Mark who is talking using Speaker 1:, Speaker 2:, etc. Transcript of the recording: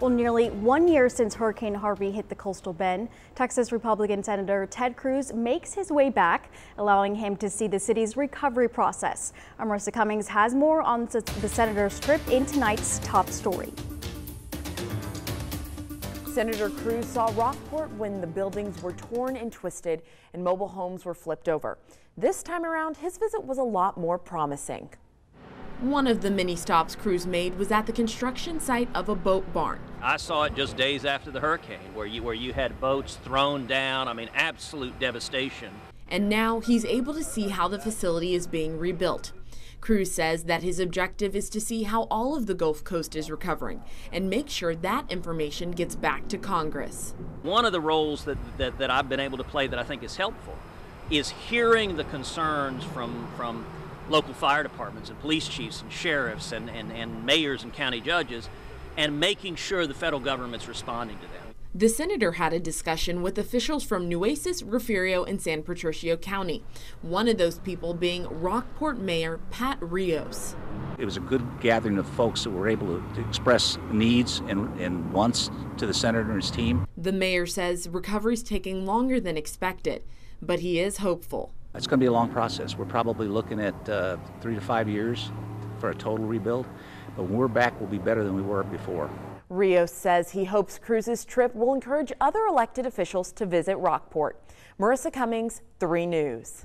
Speaker 1: Well, nearly 1 year since Hurricane Harvey hit the coastal bend, Texas Republican Senator Ted Cruz makes his way back, allowing him to see the city's recovery process. Marissa Cummings has more on the senator's trip in tonight's top story.
Speaker 2: Senator Cruz saw Rockport when the buildings were torn and twisted and mobile homes were flipped over. This time around, his visit was a lot more promising.
Speaker 3: One of the many stops Cruz made was at the construction site of a boat barn.
Speaker 4: I saw it just days after the hurricane, where you had boats thrown down. I mean, absolute devastation.
Speaker 3: And now he's able to see how the facility is being rebuilt. Cruz says that his objective is to see how all of the Gulf Coast is recovering and make sure that information gets back to Congress.
Speaker 4: One of the roles that I've been able to play that I think is helpful is hearing the concerns from local fire departments and police chiefs and sheriffs and mayors and county judges, and making sure the federal government's responding to them.
Speaker 3: The senator had a discussion with officials from Nueces, Refugio, and San Patricio County. One of those people being Rockport Mayor Pat Rios.
Speaker 5: It was a good gathering of folks that were able to express needs and wants to the senator and his team.
Speaker 3: The mayor says recovery's taking longer than expected, but he is hopeful.
Speaker 5: It's going to be a long process. We're probably looking at 3 to 5 years for a total rebuild, but when we're back, we'll be better than we were before.
Speaker 2: Rios says he hopes Cruz's trip will encourage other elected officials to visit Rockport. Marissa Cummings, 3 News.